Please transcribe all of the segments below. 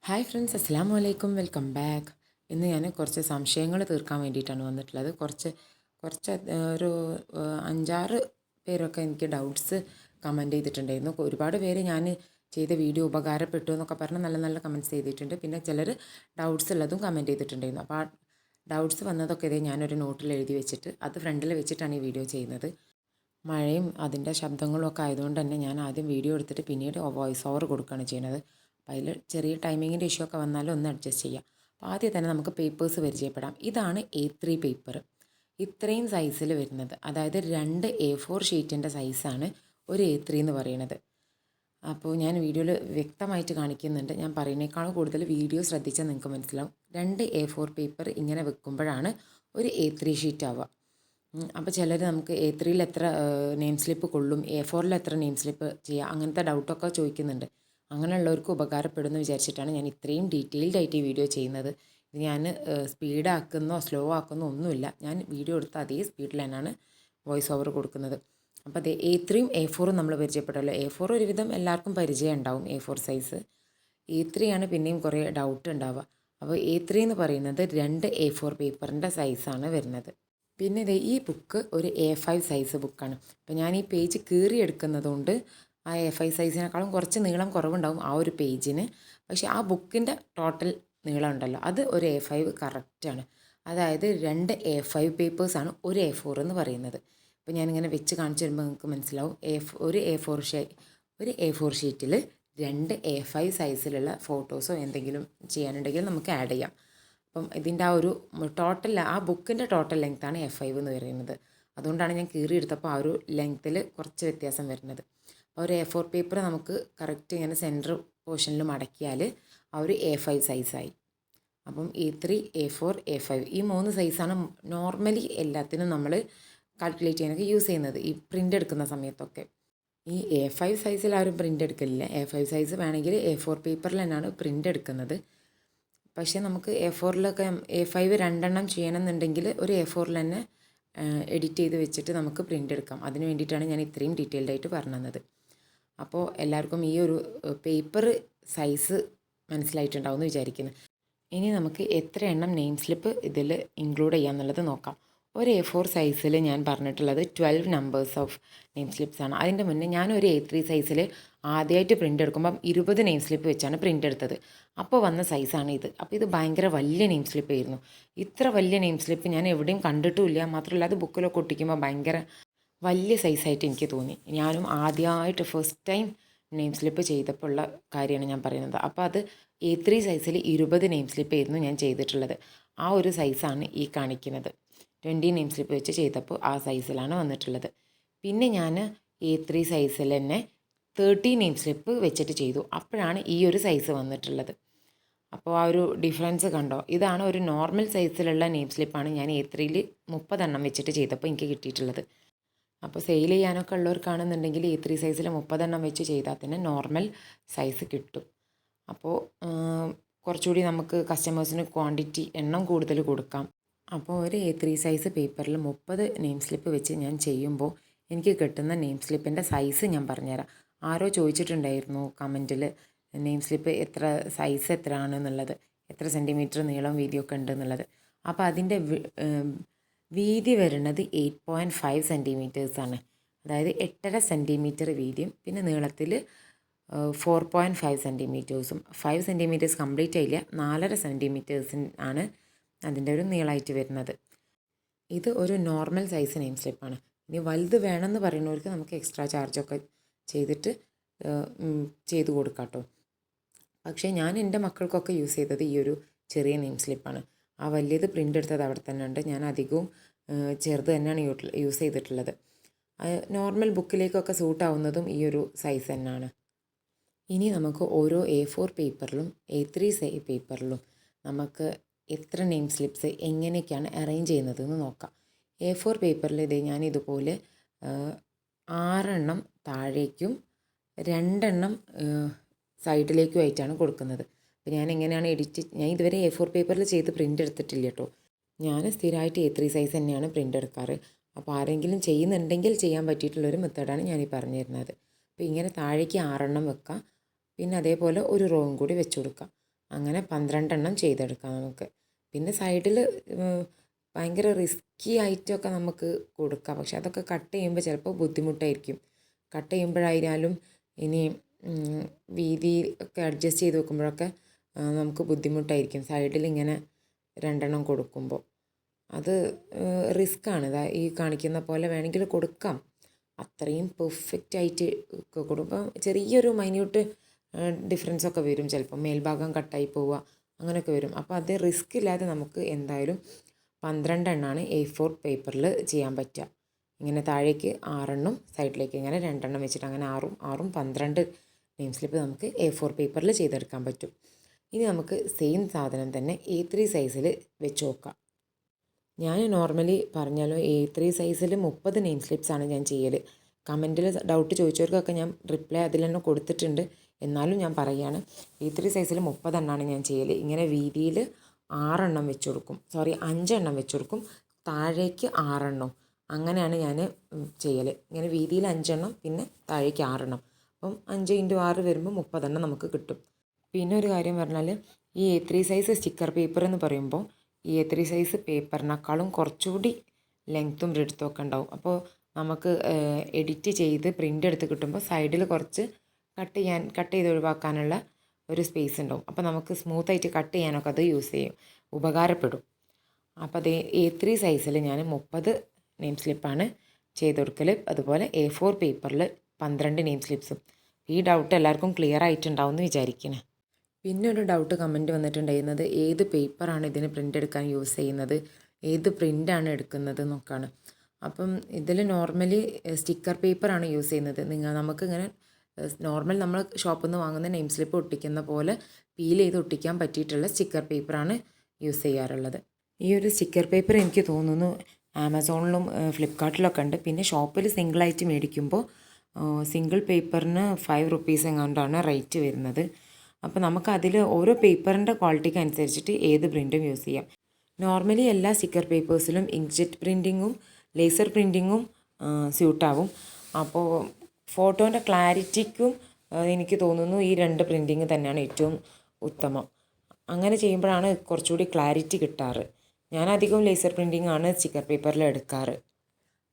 Hi friends, അസ്സലാമു അലൈക്കും. Welcome back. ഇന്ന് ഞാൻ കുറച്ച് സംശയങ്ങൾ തീർക്കാൻ വേണ്ടിയിട്ടാണ് വന്നിട്ടുള്ളത്. കുറച്ച് ഒരു 5-6 പേരൊക്കെ എനിക്ക് ഡൗട്ട്സ് കമൻറ്റ് ചെയ്തിട്ടുണ്ടായിരുന്നു. ഒരുപാട് പേര് ഞാൻ ചെയ്ത വീഡിയോ ഉപകാരപ്പെട്ടു എന്നൊക്കെ പറഞ്ഞ് നല്ല നല്ല കമൻറ്റ്സ് ചെയ്തിട്ടുണ്ട്. പിന്നെ ചിലർ ഡൗട്ട്സ് ഉള്ളതും കമൻറ്റ് ചെയ്തിട്ടുണ്ടായിരുന്നു. അപ്പോൾ ആ ഡൗട്ട്സ് വന്നതൊക്കെ ഇതേ ഞാനൊരു നോട്ടിൽ എഴുതി വെച്ചിട്ട് അത് ഫ്രണ്ടിൽ വെച്ചിട്ടാണ് ഈ വീഡിയോ ചെയ്യുന്നത്. മഴയും അതിൻ്റെ ശബ്ദങ്ങളും ഒക്കെ ആയതുകൊണ്ട് തന്നെ ഞാൻ ആദ്യം വീഡിയോ എടുത്തിട്ട് പിന്നീട് വോയിസ് ഓവർ കൊടുക്കുകയാണ് ചെയ്യുന്നത്. അപ്പോൾ അതിൽ ചെറിയ ടൈമിങ്ങിൻ്റെ ഇഷ്യൂ ഒക്കെ വന്നാലും ഒന്ന് അഡ്ജസ്റ്റ് ചെയ്യാം. അപ്പോൾ ആദ്യം തന്നെ നമുക്ക് പേപ്പേഴ്സ് പരിചയപ്പെടാം. ഇതാണ് A3 പേപ്പർ. ഇത്രയും സൈസിൽ വരുന്നത്, അതായത് 2 A4 ഷീറ്റിൻ്റെ സൈസാണ് ഒരു A3 എന്ന് പറയുന്നത്. അപ്പോൾ ഞാൻ വീഡിയോയിൽ വ്യക്തമായിട്ട് കാണിക്കുന്നുണ്ട്. ഞാൻ പറയുന്നേക്കാളും കൂടുതൽ വീഡിയോ ശ്രദ്ധിച്ചാൽ നിങ്ങൾക്ക് മനസ്സിലാവും. 2 A4 പേപ്പർ ഇങ്ങനെ വെക്കുമ്പോഴാണ് ഒരു A3 ഷീറ്റ് ആവുക. അപ്പോൾ ചിലർ നമുക്ക് A3യിൽ എത്ര നെയിം സ്ലിപ്പ് കൊള്ളും, A4ൽ എത്ര നെയിം സ്ലിപ്പ് ചെയ്യുക, അങ്ങനത്തെ ഡൗട്ടൊക്കെ ചോദിക്കുന്നുണ്ട്. അങ്ങനെയുള്ളവർക്ക് ഉപകാരപ്പെടുമെന്ന് വിചാരിച്ചിട്ടാണ് ഞാൻ ഇത്രയും ഡീറ്റെയിൽഡ് ആയിട്ട് ഈ വീഡിയോ ചെയ്യുന്നത്. ഇത് ഞാൻ സ്പീഡാക്കുന്നോ സ്ലോ ആക്കുന്നോ ഒന്നുമില്ല. ഞാൻ വീഡിയോ എടുത്ത അതേ സ്പീഡിൽ തന്നെയാണ് വോയിസ് ഓവർ കൊടുക്കുന്നത്. അപ്പോൾ അത് A3യും A4ഉം നമ്മൾ പരിചയപ്പെട്ടല്ലോ. A4 ഒരുവിധം എല്ലാവർക്കും പരിചയം ഉണ്ടാവും, A4 സൈസ്. A3 ആണ് പിന്നെയും കുറേ ഡൗട്ട് ഉണ്ടാവുക. അപ്പോൾ A3 എന്ന് പറയുന്നത് 2 A4 പേപ്പറിൻ്റെ സൈസാണ് വരുന്നത്. പിന്നെ ഈ ബുക്ക് ഒരു A5 സൈസ് ബുക്കാണ്. അപ്പോൾ ഞാൻ ഈ പേജ് കീറിയെടുക്കുന്നതുകൊണ്ട് ആ A5 സൈസിനേക്കാളും കുറച്ച് നീളം കുറവുണ്ടാവും ആ ഒരു പേജിന്. പക്ഷേ ആ ബുക്കിൻ്റെ ടോട്ടൽ നീളം ഉണ്ടല്ലോ, അത് ഒരു A5 കറക്റ്റാണ്. അതായത് 2 A5 പേപ്പേഴ്സാണ് ഒരു A4 എന്ന് പറയുന്നത്. അപ്പോൾ ഞാനിങ്ങനെ വെച്ച് കാണിച്ചു വരുമ്പോൾ നിങ്ങൾക്ക് മനസ്സിലാവും. ഒരു A4 ഷീറ്റിൽ 2 A5 സൈസിലുള്ള ഫോട്ടോസോ എന്തെങ്കിലും ചെയ്യാനുണ്ടെങ്കിൽ നമുക്ക് ആഡ് ചെയ്യാം. അപ്പം ഇതിൻ്റെ ആ ഒരു ടോട്ടൽ, ആ ബുക്കിൻ്റെ ടോട്ടൽ ലെങ്ത്താണ് A5 എന്ന് പറയുന്നത്. അതുകൊണ്ടാണ് ഞാൻ കീറിയെടുത്തപ്പോൾ ആ ഒരു ലെങ്ത്തിൽ കുറച്ച് വ്യത്യാസം വരുന്നത്. അപ്പോൾ ഒരു A4 പേപ്പർ നമുക്ക് കറക്റ്റ് ഇങ്ങനെ സെൻറ്റർ പോർഷനിൽ മടക്കിയാൽ ആ ഒരു A5 സൈസായി. അപ്പം A3, A4, A5 ഈ 3 സൈസാണ് നോർമലി എല്ലാത്തിനും നമ്മൾ കാൽക്കുലേറ്റ് ചെയ്യാനൊക്കെ യൂസ് ചെയ്യുന്നത്, ഈ പ്രിൻ്റ് എടുക്കുന്ന സമയത്തൊക്കെ. ഈ A5 സൈസിൽ ആരും പ്രിൻ്റ് എടുക്കലില്ല. A5 സൈസ് വേണമെങ്കിൽ A4 പേപ്പറിൽ തന്നെയാണ് പ്രിൻ്റ് എടുക്കുന്നത്. പക്ഷേ നമുക്ക് A4ലൊക്കെ A5 2 ചെയ്യണമെന്നുണ്ടെങ്കിൽ ഒരു A4ൽ തന്നെ എഡിറ്റ് ചെയ്ത് വെച്ചിട്ട് നമുക്ക് പ്രിൻ്റ് എടുക്കാം. അതിന് വേണ്ടിയിട്ടാണ് ഞാൻ ഇത്രയും ഡീറ്റെയിൽഡ് ആയിട്ട് പറഞ്ഞു തന്നത്. അപ്പോൾ എല്ലാവർക്കും ഈ ഒരു പേപ്പർ സൈസ് മനസ്സിലായിട്ടുണ്ടാവും എന്ന് വിചാരിക്കുന്നു. ഇനി നമുക്ക് എത്ര എണ്ണം നെയിം സ്ലിപ്പ് ഇതിൽ ഇൻക്ലൂഡ് ചെയ്യാമെന്നുള്ളത് നോക്കാം. ഒരു A4 സൈസിൽ ഞാൻ പറഞ്ഞിട്ടുള്ളത് 12 നമ്പേഴ്സ് ഓഫ് നെയിം സ്ലിപ്സ് ആണ്. അതിൻ്റെ മുന്നേ ഞാൻ ഒരു A3 സൈസിൽ ആദ്യമായിട്ട് പ്രിൻ്റ് എടുക്കുമ്പം 20 നെയിം സ്ലിപ്പ് വെച്ചാണ് പ്രിൻ്റ് എടുത്തത്. അപ്പോൾ വന്ന സൈസാണ് ഇത്. അപ്പോൾ ഇത് ഭയങ്കര വലിയ നെയിം സ്ലിപ്പ് ആയിരുന്നു. ഇത്ര വലിയ നെയിം സ്ലിപ്പ് ഞാൻ എവിടെയും കണ്ടിട്ടുമില്ല. മാത്രമല്ല അത് ബുക്കിലൊക്കെ ഒട്ടിക്കുമ്പോൾ ഭയങ്കര വലിയ സൈസായിട്ട് എനിക്ക് തോന്നി. ഞാനും ആദ്യമായിട്ട് ഫസ്റ്റ് ടൈം നെയിം സ്ലിപ്പ് ചെയ്തപ്പോൾ ഉള്ള കാര്യമാണ് ഞാൻ പറയുന്നത്. അപ്പോൾ അത് A3 സൈസിൽ 20 നെയിം സ്ലിപ്പ് ആയിരുന്നു ഞാൻ ചെയ്തിട്ടുള്ളത്. ആ ഒരു സൈസാണ് ഈ കാണിക്കുന്നത്. 20 നെയിം സ്ലിപ്പ് വെച്ച് ചെയ്തപ്പോൾ ആ സൈസിലാണ് വന്നിട്ടുള്ളത്. പിന്നെ ഞാൻ A3 സൈസിൽ തന്നെ 30 നെയിം സ്ലിപ്പ് വെച്ചിട്ട് ചെയ്തു. അപ്പോഴാണ് ഈ ഒരു സൈസ് വന്നിട്ടുള്ളത്. അപ്പോൾ ആ ഒരു ഡിഫറൻസ് കണ്ടോ? ഇതാണ് ഒരു നോർമൽ സൈസിലുള്ള നെയിം സ്ലിപ്പാണ് ഞാൻ A3യിൽ 30 വെച്ചിട്ട് ചെയ്തപ്പോൾ എനിക്ക് കിട്ടിയിട്ടുള്ളത്. അപ്പോൾ സെയിൽ ചെയ്യാനൊക്കെ ഉള്ളവർക്കാണെന്നുണ്ടെങ്കിൽ A3 സൈസിൽ 30 വെച്ച് ചെയ്താൽ തന്നെ നോർമൽ സൈസ് കിട്ടും. അപ്പോൾ കുറച്ചുകൂടി നമുക്ക് കസ്റ്റമേഴ്സിന് ക്വാണ്ടിറ്റി എണ്ണം കൂടുതൽ കൊടുക്കാം. അപ്പോൾ ഒരു A3 സൈസ് പേപ്പറിൽ 30 നെയിം സ്ലിപ്പ് വെച്ച് ഞാൻ ചെയ്യുമ്പോൾ എനിക്ക് കിട്ടുന്ന നെയിം സ്ലിപ്പിൻ്റെ സൈസ് ഞാൻ പറഞ്ഞുതരാം. ആരോ ചോദിച്ചിട്ടുണ്ടായിരുന്നു കമൻറ്റിൽ നെയിം സ്ലിപ്പ് എത്ര സൈസ് എത്ര ആണെന്നുള്ളത്, എത്ര സെൻറ്റിമീറ്റർ നീളം വീതിയൊക്കെ ഉണ്ട് എന്നുള്ളത്. അപ്പോൾ അതിൻ്റെ വീതി വരുന്നത് 8.5 സെൻറ്റിമീറ്റേഴ്സാണ്. അതായത് 8.5 സെൻറ്റിമീറ്റർ വീതിയും പിന്നെ നീളത്തിൽ 4.5 സെൻറ്റിമീറ്റേഴ്സും. 5 സെൻറ്റിമീറ്റേഴ്സ് കംപ്ലീറ്റ് ആയില്ല, 4.5 സെൻറ്റിമീറ്റേഴ്സിനാണ് അതിൻ്റെ ഒരു നീളമായിട്ട് വരുന്നത്. ഇത് ഒരു നോർമൽ സൈസ് നെയിം സ്ലിപ്പാണ്. ഇനി വലുത് വേണമെന്ന് പറയുന്നവർക്ക് നമുക്ക് എക്സ്ട്രാ ചാർജൊക്കെ ചെയ്തിട്ട് ചെയ്ത് കൊടുക്കാം കേട്ടോ. പക്ഷേ ഞാൻ എൻ്റെ മക്കൾക്കൊക്കെ യൂസ് ചെയ്തത് ഈ ഒരു ചെറിയ നെയിം സ്ലിപ്പാണ്. ആ വലിയത് പ്രിൻ്റ് എടുത്തത് അവിടെ തന്നെ ഉണ്ട്. ഞാൻ അധികവും ചെറുത് തന്നെയാണ് യൂസ് ചെയ്തിട്ടുള്ളത്. നോർമൽ ബുക്കിലേക്കൊക്കെ സൂട്ടാവുന്നതും ഈ ഒരു സൈസ് തന്നെയാണ്. ഇനി നമുക്ക് ഓരോ A4 പേപ്പറിലും A3 പേപ്പറിലും നമുക്ക് എത്ര നെയിം സ്ലിപ്സ് എങ്ങനെയൊക്കെയാണ് അറേഞ്ച് ചെയ്യുന്നതെന്ന് നോക്കാം. A4 പേപ്പറിൽ ഞാൻ ഇതുപോലെ 6 താഴേക്കും 2 സൈഡിലേക്കുമായിട്ടാണ് കൊടുക്കുന്നത്. അപ്പോൾ ഞാൻ എങ്ങനെയാണ് ഞാൻ ഇതുവരെ A4 പേപ്പറിൽ ചെയ്ത് പ്രിൻ്റ് എടുത്തിട്ടില്ല കേട്ടോ. ഞാൻ സ്ഥിരമായിട്ട് A3 സൈസ് തന്നെയാണ് പ്രിൻ്റ് എടുക്കാറ്. അപ്പോൾ ആരെങ്കിലും ചെയ്യുന്നുണ്ടെങ്കിൽ ചെയ്യാൻ പറ്റിയിട്ടുള്ളൊരു മെത്തേഡാണ് ഞാനീ പറഞ്ഞു തരുന്നത്. അപ്പോൾ ഇങ്ങനെ താഴേക്ക് 6 വെക്കാം. പിന്നെ അതേപോലെ ഒരു റോയും കൂടി വെച്ച് കൊടുക്കാം. അങ്ങനെ 12 ചെയ്തെടുക്കാം നമുക്ക്. പിന്നെ സൈഡിൽ ഭയങ്കര റിസ്കി ആയിട്ടൊക്കെ നമുക്ക് കൊടുക്കാം, പക്ഷെ അതൊക്കെ കട്ട് ചെയ്യുമ്പോൾ ചിലപ്പോൾ ബുദ്ധിമുട്ടായിരിക്കും. കട്ട് ചെയ്യുമ്പോഴായാലും ഇനി വീതി ഒക്കെ അഡ്ജസ്റ്റ് ചെയ്ത് വെക്കുമ്പോഴൊക്കെ നമുക്ക് ബുദ്ധിമുട്ടായിരിക്കും സൈഡിൽ ഇങ്ങനെ 2 കൊടുക്കുമ്പോൾ. അത് റിസ്ക്കാണ്. ഈ കാണിക്കുന്ന പോലെ വേണമെങ്കിൽ കൊടുക്കാം. അത്രയും പെർഫെക്റ്റ് ആയിട്ട് കൊടുക്കുമ്പോൾ ചെറിയൊരു മൈന്യൂട്ട് ഡിഫറൻസൊക്കെ വരും, ചിലപ്പോൾ മേൽഭാഗം കട്ടായി പോവുക അങ്ങനെയൊക്കെ വരും. അപ്പോൾ അത് റിസ്ക് ഇല്ലാതെ നമുക്ക് എന്തായാലും 12 A4 പേപ്പറിൽ ചെയ്യാൻ പറ്റുക. ഇങ്ങനെ താഴേക്ക് 6 സൈഡിലേക്ക് ഇങ്ങനെ 2 വെച്ചിട്ട് അങ്ങനെ 6 12 നെയിം സ്ലിപ്പ് നമുക്ക് A4 പേപ്പറിൽ ചെയ്തെടുക്കാൻ പറ്റും. ഇനി നമുക്ക് സെയിം സാധനം തന്നെ A3 സൈസിൽ വെച്ച് നോക്കാം. ഞാൻ നോർമലി പറഞ്ഞാലോ A3 സൈസിൽ 30 നെയിം സ്ലിപ്സാണ് ഞാൻ ചെയ്യൽ. കമൻറ്റിൽ ഡൗട്ട് ചോദിച്ചവർക്കൊക്കെ ഞാൻ റിപ്ലൈ അതിൽ തന്നെ കൊടുത്തിട്ടുണ്ട്. എന്നാലും ഞാൻ പറയുകയാണ്, A3 സൈസിൽ 30 ഞാൻ ചെയ്യൽ. ഇങ്ങനെ വീതിയിൽ 6 വെച്ച് കൊടുക്കും, 5 വെച്ച് കൊടുക്കും, താഴേക്ക് 6 അങ്ങനെയാണ് ഞാൻ ചെയ്യൽ. ഇങ്ങനെ വീതിയിൽ 5 പിന്നെ താഴേക്ക് 6 അപ്പം 5 × 6 വരുമ്പോൾ 30 നമുക്ക് കിട്ടും. പിന്നെ ഒരു കാര്യം പറഞ്ഞാൽ ഈ A3 സൈസ് സ്റ്റിക്കർ പേപ്പർ എന്ന് പറയുമ്പോൾ ഈ A3 സൈസ് പേപ്പറിനേക്കാളും കുറച്ചുകൂടി ലെങ്ത്തും ബ്രെഡ്ത്തും ഒക്കെ ഉണ്ടാവും. അപ്പോൾ നമുക്ക് എഡിറ്റ് ചെയ്ത് പ്രിൻ്റ് എടുത്ത് കിട്ടുമ്പോൾ സൈഡിൽ കുറച്ച് കട്ട് ചെയ്ത് ഒഴിവാക്കാനുള്ള ഒരു സ്പേസ് ഉണ്ടാവും. അപ്പോൾ നമുക്ക് സ്മൂത്തായിട്ട് കട്ട് ചെയ്യാനൊക്കെ അത് യൂസ് ചെയ്യും, ഉപകാരപ്പെടും. അപ്പോൾ അത് A3 സൈസിൽ ഞാൻ 30 നെയിം സ്ലിപ്പാണ് ചെയ്ത് കൊടുക്കൽ. അതുപോലെ A4 പേപ്പറിൽ 12 നെയിം സ്ലിപ്സും. ഈ ഡൗട്ട് എല്ലാവർക്കും ക്ലിയർ ആയിട്ടുണ്ടാവും എന്ന് വിചാരിക്കണേ. പിന്നെ ഒരു ഡൗട്ട് കമൻറ്റ് വന്നിട്ടുണ്ടായിരുന്നത് ഏത് പേപ്പറാണ് ഇതിന് പ്രിൻ്റ് എടുക്കാൻ യൂസ് ചെയ്യുന്നത്, ഏത് പ്രിൻ്റാണ് എടുക്കുന്നത് എന്നൊക്കെയാണ്. അപ്പം ഇതിൽ നോർമലി സ്റ്റിക്കർ പേപ്പറാണ് യൂസ് ചെയ്യുന്നത്. നമുക്കിങ്ങനെ നോർമൽ നമ്മൾ ഷോപ്പിൽ നിന്ന് വാങ്ങുന്ന നെയിം സ്ലിപ്പ് ഒട്ടിക്കുന്ന പോലെ പീൽ ചെയ്ത് ഒട്ടിക്കാൻ പറ്റിയിട്ടുള്ള സ്റ്റിക്കർ പേപ്പറാണ് യൂസ് ചെയ്യാറുള്ളത്. ഈ ഒരു സ്റ്റിക്കർ പേപ്പർ എനിക്ക് തോന്നുന്നു ആമസോണിലും ഫ്ലിപ്കാർട്ടിലൊക്കെ ഉണ്ട്. പിന്നെ ഷോപ്പിൽ സിംഗിളായിട്ട് മേടിക്കുമ്പോൾ സിംഗിൾ പേപ്പറിന് 5 റുപ്പീസ് എങ്ങാണ്ടാണ് റേറ്റ് വരുന്നത്. അപ്പോൾ നമുക്കതിൽ ഓരോ പേപ്പറിൻ്റെ ക്വാളിറ്റിക്ക് അനുസരിച്ചിട്ട് ഏത് പ്രിൻറ്റും യൂസ് ചെയ്യാം. നോർമലി എല്ലാ സ്റ്റിക്കർ പേപ്പേഴ്സിലും ഇങ്ക്ജെറ്റ് പ്രിൻറ്റിങ്ങും ലേസർ പ്രിൻറ്റിങ്ങും സ്യൂട്ടാവും. അപ്പോൾ ഫോട്ടോൻ്റെ ക്ലാരിറ്റിക്കും എനിക്ക് തോന്നുന്നു ഈ 2 പ്രിൻറ്റിങ് തന്നെയാണ് ഏറ്റവും ഉത്തമം. അങ്ങനെ ചെയ്യുമ്പോഴാണ് കുറച്ചുകൂടി ക്ലാരിറ്റി കിട്ടാറ്. ഞാനധികം ലേസർ പ്രിൻറ്റിംഗ് ആണ് സ്റ്റിക്കർ പേപ്പറിൽ എടുക്കാറ്.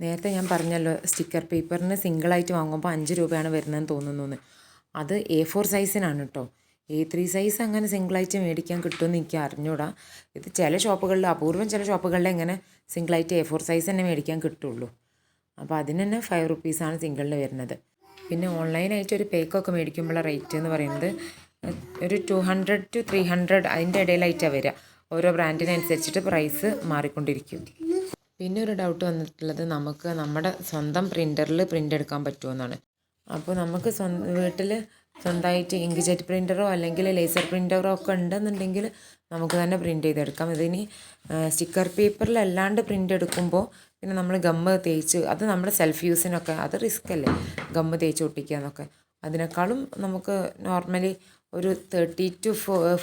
നേരത്തെ ഞാൻ പറഞ്ഞല്ലോ സ്റ്റിക്കർ പേപ്പറിന് സിംഗിളായിട്ട് വാങ്ങുമ്പോൾ 5 രൂപയാണ് വരുന്നതെന്ന് തോന്നുന്നു. അത് A4 സൈസിനാണ് കേട്ടോ. A3 സൈസ് അങ്ങനെ സിംഗിളായിട്ട് മേടിക്കാൻ കിട്ടുമെന്ന് എനിക്ക് അറിഞ്ഞൂടാ. ഇത് ചില ഷോപ്പുകളിൽ, അപൂർവം ചില ഷോപ്പുകളിൽ ഇങ്ങനെ സിംഗിളായിട്ട് A4 സൈസ് തന്നെ മേടിക്കാൻ കിട്ടുള്ളൂ. അപ്പോൾ അതിന് തന്നെ 5 റുപ്പീസാണ് സിംഗിളിന് വരുന്നത്. പിന്നെ ഓൺലൈനായിട്ട് ഒരു പേക്കൊക്കെ മേടിക്കുമ്പോഴുള്ള റേറ്റ് എന്ന് പറയുന്നത് ഒരു 200 to 300 അതിൻ്റെ ഇടയിലായിട്ടാണ് വരിക. ഓരോ ബ്രാൻഡിനനുസരിച്ചിട്ട് പ്രൈസ് മാറിക്കൊണ്ടിരിക്കും. പിന്നെ ഒരു ഡൗട്ട് വന്നിട്ടുള്ളത് നമുക്ക് നമ്മുടെ സ്വന്തം പ്രിൻ്ററിൽ പ്രിൻ്റ് എടുക്കാൻ പറ്റുമെന്നാണ്. അപ്പോൾ നമുക്ക് വീട്ടിൽ സ്വന്തമായിട്ട് ഇങ്ക്ജെറ്റ് പ്രിൻ്ററോ അല്ലെങ്കിൽ ലേസർ പ്രിൻ്ററോ ഒക്കെ ഉണ്ടെന്നുണ്ടെങ്കിൽ നമുക്ക് തന്നെ പ്രിൻ്റ് ചെയ്തെടുക്കാം. ഇതിന് സ്റ്റിക്കർ പേപ്പറിലല്ലാണ്ട് പ്രിൻ്റ് എടുക്കുമ്പോൾ പിന്നെ നമ്മൾ ഗമ്മ് തേച്ച്, അത് നമ്മുടെ സെൽഫ് യൂസിനൊക്കെ അത് റിസ്ക് അല്ലേ, ഗമ്മ് തേച്ച് ഒട്ടിക്കുക എന്നൊക്കെ. അതിനേക്കാളും നമുക്ക് നോർമലി ഒരു 30 to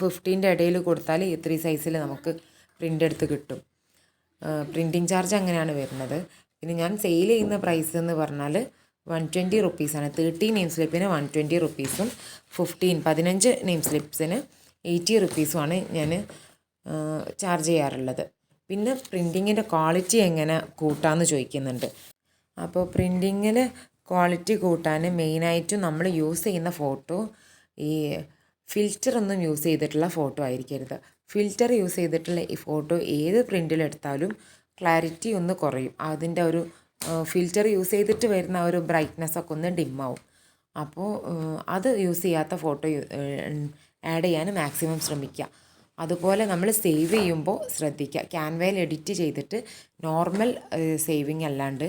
50 ഇടയിൽ കൊടുത്താൽ A3 സൈസിൽ നമുക്ക് പ്രിൻ്റ് എടുത്ത് കിട്ടും. പ്രിൻറ്റിങ് ചാർജ് അങ്ങനെയാണ് വരുന്നത്. പിന്നെ ഞാൻ സെയിൽ ചെയ്യുന്ന പ്രൈസ് എന്ന് പറഞ്ഞാൽ 120 റുപ്പീസാണ്. 30 നെയിം സ്ലിപ്പിന് 120 റുപ്പീസും 15 നെയിം സ്ലിപ്സിന് 80 റുപ്പീസുമാണ് ഞാൻ ചാർജ് ചെയ്യാറുള്ളത്. പിന്നെ പ്രിൻറ്റിങ്ങിൻ്റെ ക്വാളിറ്റി എങ്ങനെ കൂട്ടാമെന്ന് ചോദിക്കുന്നുണ്ട്. അപ്പോൾ പ്രിൻറ്റിങ്ങിൽ ക്വാളിറ്റി കൂട്ടാൻ മെയിനായിട്ടും നമ്മൾ യൂസ് ചെയ്യുന്ന ഫോട്ടോ ഈ ഫിൽറ്ററൊന്നും യൂസ് ചെയ്തിട്ടുള്ള ഫോട്ടോ ആയിരിക്കരുത്. ഫിൽറ്റർ യൂസ് ചെയ്തിട്ടുള്ള ഈ ഫോട്ടോ ഏത് പ്രിൻറ്റിലെടുത്താലും ക്ലാരിറ്റി ഒന്ന് കുറയും. അതിൻ്റെ ഒരു ഫിൽറ്റർ യൂസ് ചെയ്തിട്ട് വരുന്ന ഒരു ബ്രൈറ്റ്നെസ്സൊക്കെ ഒന്ന് ഡിമ്മാവും. അപ്പോൾ അത് യൂസ് ചെയ്യാത്ത ഫോട്ടോ ആഡ് ചെയ്യാൻ മാക്സിമം ശ്രമിക്കുക. അതുപോലെ നമ്മൾ സേവ് ചെയ്യുമ്പോൾ ശ്രദ്ധിക്കുക, ക്യാൻവയിൽ എഡിറ്റ് ചെയ്തിട്ട് നോർമൽ സേവിങ് അല്ലാണ്ട്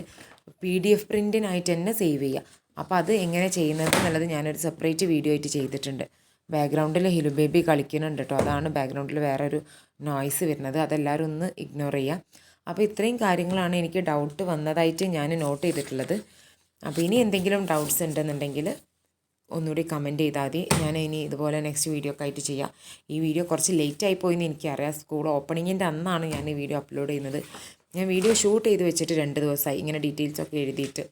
PDF പ്രിൻറ്റിനായിട്ട് തന്നെ സേവ് ചെയ്യുക. അപ്പോൾ അത് എങ്ങനെ ചെയ്യുന്നത് എന്നുള്ളത് ഞാനൊരു സെപ്പറേറ്റ് വീഡിയോ ആയിട്ട് ചെയ്തിട്ടുണ്ട്. ബാക്ക്ഗ്രൗണ്ടിൽ ഹിലു ബേബി കളിക്കുന്നുണ്ട് കേട്ടോ, അതാണ് ബാക്ക്ഗ്രൗണ്ടിൽ വേറൊരു നോയ്സ് വരുന്നത്, അതെല്ലാവരും ഒന്ന് ഇഗ്നോർ ചെയ്യുക. അപ്പോൾ ഇത്രയും കാര്യങ്ങളാണ് എനിക്ക് ഡൗട്ട് വന്നതായിട്ട് ഞാൻ നോട്ട് ചെയ്തിട്ടുള്ളത്. അപ്പോൾ ഇനി എന്തെങ്കിലും ഡൗട്ട്സ് ഉണ്ടെന്നുണ്ടെങ്കിൽ ഒന്നുകൂടി കമൻറ്റ് ചെയ്താൽ മതി. ഞാൻ ഇനി ഇതുപോലെ നെക്സ്റ്റ് വീഡിയോ ഒക്കെ ആയിട്ട് ചെയ്യാം. ഈ വീഡിയോ കുറച്ച് ലേറ്റ് ആയിപ്പോയെന്ന് എനിക്കറിയാം. സ്കൂൾ ഓപ്പണിങ്ങിൻ്റെ അന്നാണ് ഞാൻ ഈ വീഡിയോ അപ്ലോഡ് ചെയ്യുന്നത്. ഞാൻ വീഡിയോ ഷൂട്ട് ചെയ്ത് വെച്ചിട്ട് 2 ദിവസമായി ഇങ്ങനെ ഡീറ്റെയിൽസൊക്കെ എഴുതിയിട്ട്.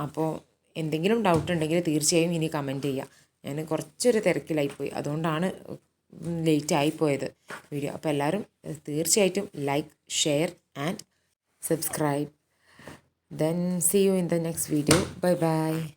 അപ്പോൾ എന്തെങ്കിലും ഡൗട്ട് ഉണ്ടെങ്കിൽ തീർച്ചയായും ഇനി കമൻറ്റ് ചെയ്യുക. ഞാൻ കുറച്ചൊരു തിരക്കിലായിപ്പോയി, അതുകൊണ്ടാണ് ലേറ്റ് ആയിപ്പോയത് വീഡിയോ. അപ്പോൾ എല്ലാവരും തീർച്ചയായിട്ടും like, share and subscribe. Then see you in the next video. Bye bye.